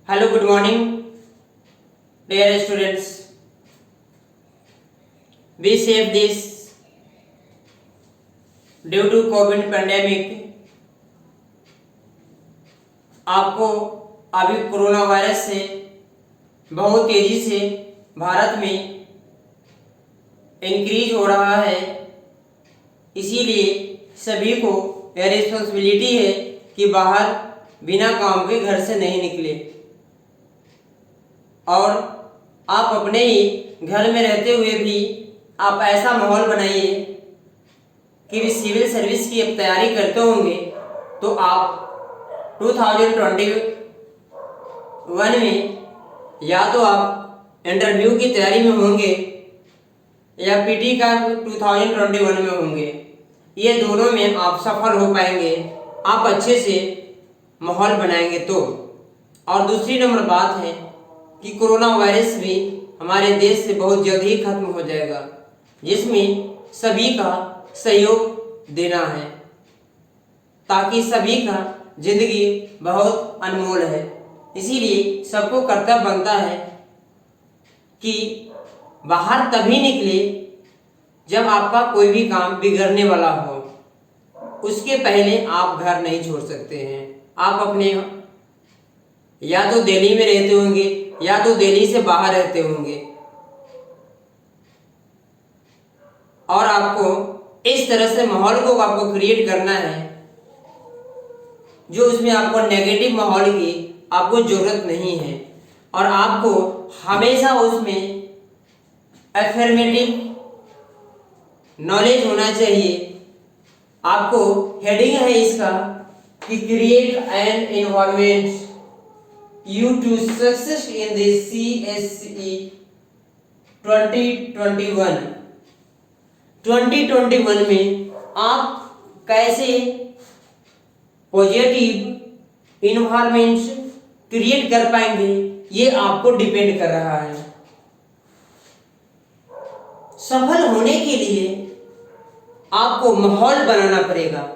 Hello, good morning, dear students. We save this due to COVID pandemic. आपको अभी corona virus से बहुत तेजी से भारत में इंक्रीज हो रहा है, इसीलिए सभी को यह रिस्पॉन्सिबिलिटी है कि बाहर बिना काम के घर से नहीं निकले और आप अपने ही घर में रहते हुए भी आप ऐसा माहौल बनाइए कि सिविल सर्विस की अब तैयारी करते होंगे तो आप 2021 में या तो आप इंटरव्यू की तैयारी में होंगे या पीटी का 2021 में होंगे। ये दोनों में आप सफल हो पाएंगे, आप अच्छे से माहौल बनाएंगे तो। और दूसरी नंबर बात है कि कोरोना वायरस भी हमारे देश से बहुत जल्द ही खत्म हो जाएगा, जिसमें सभी का सहयोग देना है ताकि सभी का जिंदगी बहुत अनमोल है। इसीलिए सबको कर्तव्य बनता है कि बाहर तभी निकले जब आपका कोई भी काम बिगड़ने वाला हो, उसके पहले आप घर नहीं छोड़ सकते हैं। आप अपने या तो दिल्ली में रहते होंगे या तो दिल्ली से बाहर रहते होंगे और आपको इस तरह से माहौल को आपको क्रिएट करना है जो उसमें आपको नेगेटिव माहौल की आपको जरूरत नहीं है और आपको हमेशा उसमें अफर्मेटिव नॉलेज होना चाहिए। आपको हेडिंग है इसका कि create an environment you to success in the CSE 2021 में आप कैसे पॉजिटिव इन्वायरमेंट क्रिएट कर पाएंगे, ये आपको डिपेंड कर रहा है। सफल होने के लिए आपको माहौल बनाना पड़ेगा।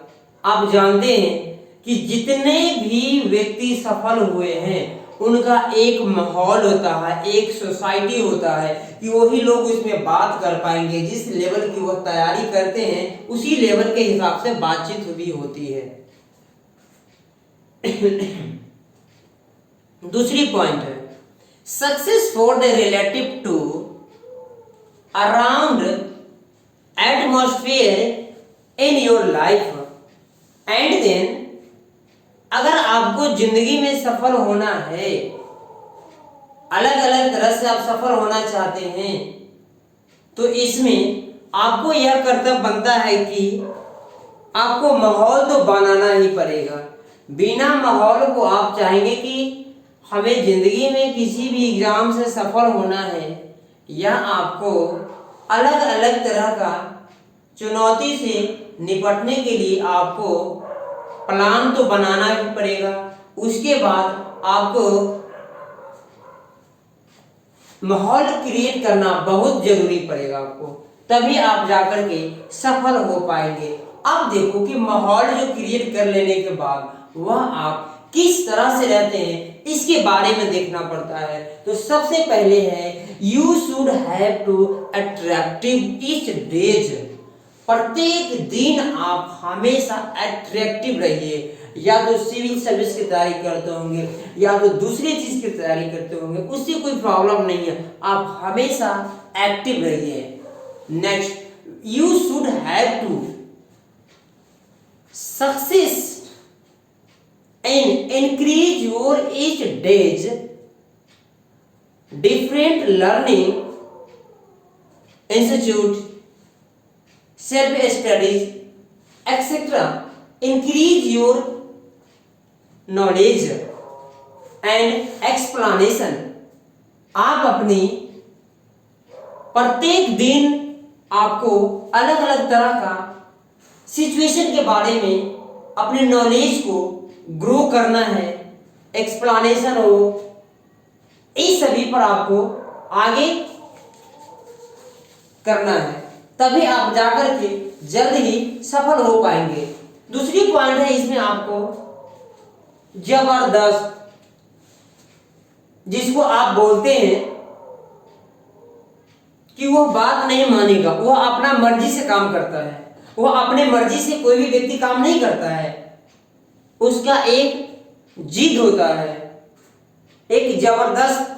आप जानते हैं कि जितने भी व्यक्ति सफल हुए हैं उनका एक माहौल होता है, एक सोसाइटी होता है कि वही लोग उसमें बात कर पाएंगे। जिस लेवल की वो तैयारी करते हैं उसी लेवल के हिसाब से बातचीत भी होती है। दूसरी पॉइंट है success for the relative to around atmosphere in your life and then अगर आपको जिंदगी में सफल होना है, अलग अलग तरह से आप सफल होना चाहते हैं, तो इसमें आपको यह कर्तव्य बनता है कि आपको माहौल तो बनाना ही पड़ेगा। बिना माहौल को आप चाहेंगे कि हमें जिंदगी में किसी भी एग्जाम से सफल होना है या आपको अलग अलग तरह का चुनौती से निपटने के लिए आपको प्लान तो बनाना ही पड़ेगा। उसके बाद आपको माहौल क्रिएट करना बहुत जरूरी पड़ेगा आपको, तभी आप जाकर के सफल हो पाएंगे। अब देखो कि माहौल जो क्रिएट कर लेने के बाद वह आप किस तरह से रहते हैं इसके बारे में देखना पड़ता है। तो सबसे पहले है you should have to attractive each days. प्रत्येक दिन आप हमेशा अट्रैक्टिव रहिए। या तो सिविल सर्विस की तैयारी करते होंगे या तो दूसरी चीज की तैयारी करते होंगे, उससे कोई प्रॉब्लम नहीं है, आप हमेशा एक्टिव रहिए। Next you should have to success and increase your each days different learning institute self studies etc. increase your knowledge and explanation। आप अपनी प्रत्येक दिन आपको अलग अलग तरह का सिचुएशन के बारे में अपने नॉलेज को ग्रो करना है, एक्सप्लेनेशन हो, इस सभी पर आपको आगे करना है, तभी आप जाकर के जल्द ही सफल हो पाएंगे। दूसरी पॉइंट है इसमें आपको जबरदस्त जिसको आप बोलते हैं कि वो बात नहीं मानेगा, वो अपना मर्जी से काम करता है, वो अपने मर्जी से कोई भी व्यक्ति काम नहीं करता है, उसका एक जिद होता है, एक जबरदस्त,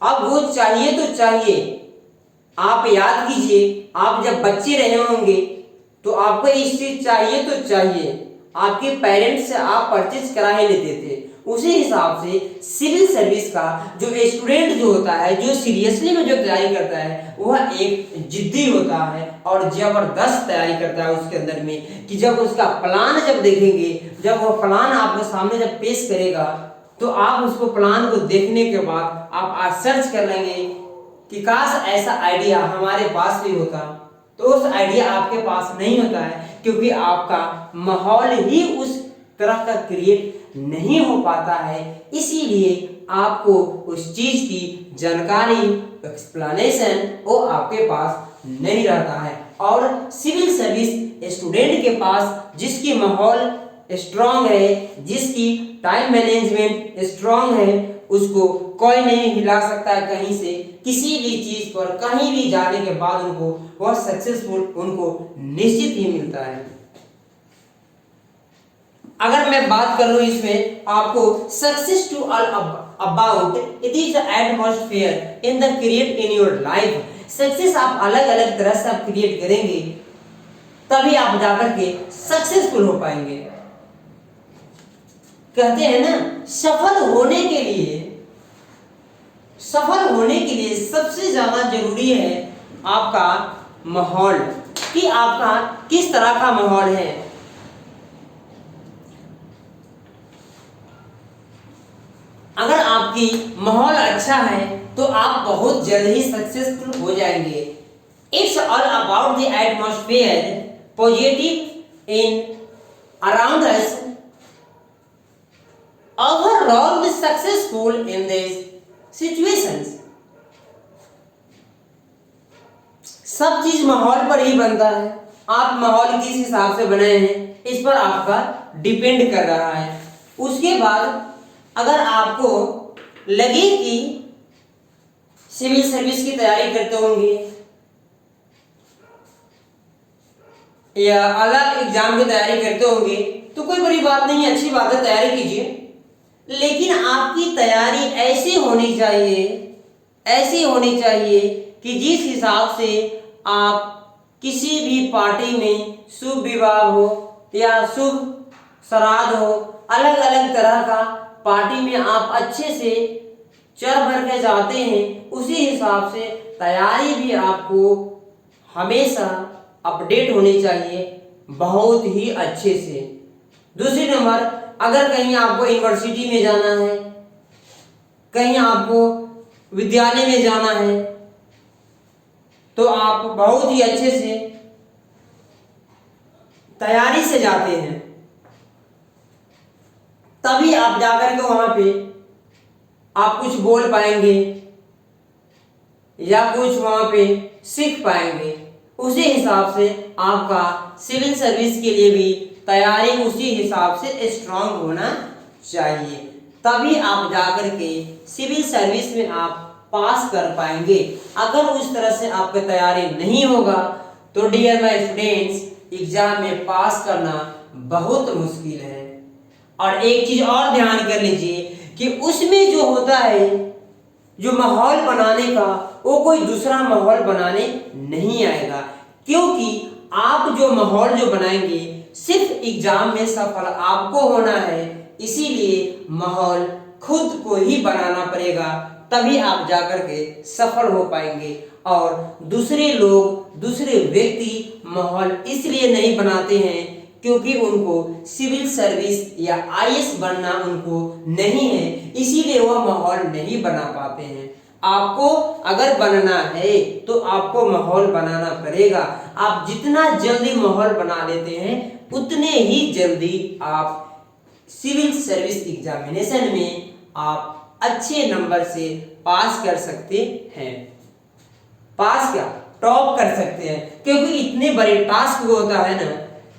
अब वो चाहिए तो चाहिए। आप याद कीजिए, आप जब बच्चे रहे होंगे तो आपको इस चीज चाहिए तो चाहिए, आपके पेरेंट्स से आप परचेज करा ही लेते थे। उसी हिसाब से सिविल सर्विस का जो स्टूडेंट जो होता है, जो सीरियसली में जो तैयारी करता है, वह एक जिद्दी होता है और जबरदस्त तैयारी करता है उसके अंदर में, कि जब उसका प्लान जब देखेंगे, जब वह प्लान आपके सामने जब पेश करेगा, तो आप उसको प्लान को देखने के बाद आप आज सर्च कर लेंगे कि काश ऐसा आइडिया हमारे पास भी होता। तो उस आइडिया आपके पास नहीं होता है, क्योंकि आपका माहौल ही उस तरह का क्रिएट नहीं हो पाता है। इसीलिए आपको उस चीज की जानकारी, एक्सप्लेनेशन वो आपके पास नहीं रहता है। और सिविल सर्विस स्टूडेंट के पास जिसकी माहौल स्ट्रांग है, जिसकी टाइम मैनेजमेंट स्ट्रांग है, उसको कोई नहीं हिला सकता है कहीं से, किसी भी चीज पर कहीं भी जाने के बाद उनको वह सक्सेसफुल उनको निश्चित ही मिलता है। अगर मैं बात कर लूं इसमें आपको success to all about it is the atmosphere in the create in your life. Success आप अलग अलग तरह से आप क्रिएट करेंगे, तभी आप जाकर के सक्सेसफुल हो पाएंगे। कहते हैं ना, सफल होने के लिए सबसे ज्यादा जरूरी है आपका माहौल, कि आपका किस तरह का माहौल है। अगर आपकी माहौल अच्छा है तो आप बहुत जल्द ही सक्सेसफुल हो जाएंगे। It's all about the atmosphere positive in around us, overall successful in these situations। सब चीज माहौल पर ही बनता है। आप माहौल किस हिसाब से बनाए हैं इस पर आपका डिपेंड कर रहा है। उसके बाद अगर आपको लगे कि सिविल सर्विस की तैयारी करते होंगे या अलग एग्जाम की तैयारी करते होंगे, तो कोई बड़ी बात नहीं है, अच्छी बात है, तैयारी कीजिए। लेकिन आपकी तैयारी ऐसी होनी चाहिए कि जिस हिसाब से आप किसी भी पार्टी में शुभ विवाह हो या शुभ श्राद्ध हो, अलग अलग तरह का पार्टी में आप अच्छे से चढ़ बढ़ के जाते हैं, उसी हिसाब से तैयारी भी आपको हमेशा अपडेट होनी चाहिए, बहुत ही अच्छे से। दूसरी नंबर, अगर कहीं आपको यूनिवर्सिटी में जाना है, कहीं आपको विद्यालय में जाना है, तो आप बहुत ही अच्छे से तैयारी से जाते हैं, तभी आप जाकर के वहां पे आप कुछ बोल पाएंगे या कुछ वहां पे सीख पाएंगे। उसी हिसाब से आपका सिविल सर्विस के लिए भी तैयारी उसी हिसाब से स्ट्रांग होना चाहिए, तभी आप जाकर के सिविल सर्विस में आप पास कर पाएंगे। अगर उस तरह से आपकी तैयारी नहीं होगा तो डियर माय स्टूडेंट्स, एग्जाम में पास करना बहुत मुश्किल है। और एक चीज और ध्यान कर लीजिए कि उसमें जो होता है, जो माहौल बनाने का, वो कोई दूसरा माहौल बनाने नहीं आएगा, क्योंकि आप जो माहौल जो बनाएंगे सिर्फ एग्जाम में सफल आपको होना है। इसीलिए माहौल खुद को ही बनाना पड़ेगा, तभी आप जाकर के सफल हो पाएंगे। और दूसरे लोग, दूसरे व्यक्ति माहौल इसलिए नहीं बनाते हैं क्योंकि उनको सिविल सर्विस या आईएएस बनना उनको नहीं है, इसीलिए वह माहौल नहीं बना पाते हैं। आपको अगर बनना है तो आपको माहौल बनाना पड़ेगा। आप जितना जल्दी माहौल बना लेते हैं उतने ही जल्दी आप सिविल सर्विस एग्जामिनेशन में आप अच्छे नंबर से पास कर सकते हैं। पास क्या, टॉप कर सकते हैं, क्योंकि इतने बड़े टास्क जो होता है ना,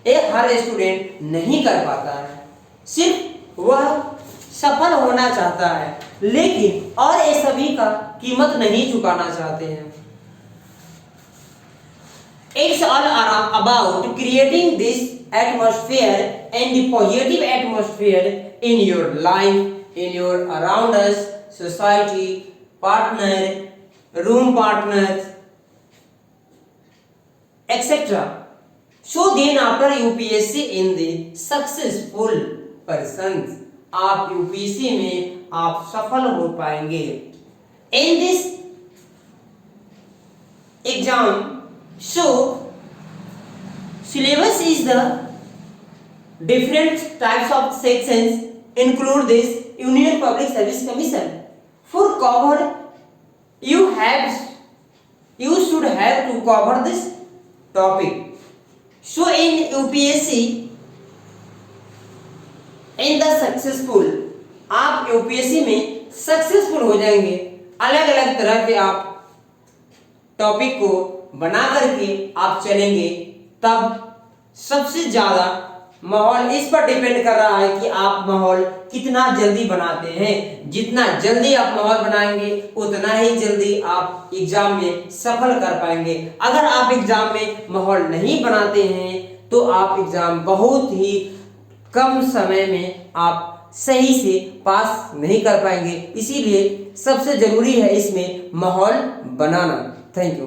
ये हर स्टूडेंट नहीं कर पाता है। सिर्फ वह सफल होना चाहता है, लेकिन और ये सभी का कीमत नहीं चुकाना चाहते हैं। It's all about creating this atmosphere and the positive atmosphere in your life, in your around us, society, partner, room partners, etc. So then after UPSC in the successful persons, आप यूपीएससी में आप सफल हो पाएंगे। In this exam, so syllabus is the different types of sections include this Union Public Service Commission. For cover, you should have to cover this topic. So in UPSC, in the successful, आप UPSC में successful हो जाएंगे। अलग अलग तरह के आप topic को बना करके आप चलेंगे, तब सबसे ज्यादा माहौल इस पर डिपेंड कर रहा है कि आप माहौल कितना जल्दी बनाते हैं। जितना जल्दी आप माहौल बनाएंगे उतना ही जल्दी आप एग्जाम में सफल कर पाएंगे। अगर आप एग्जाम में माहौल नहीं बनाते हैं तो आप एग्जाम बहुत ही कम समय में आप सही से पास नहीं कर पाएंगे। इसीलिए सबसे जरूरी है इसमें माहौल बनाना। Thank you.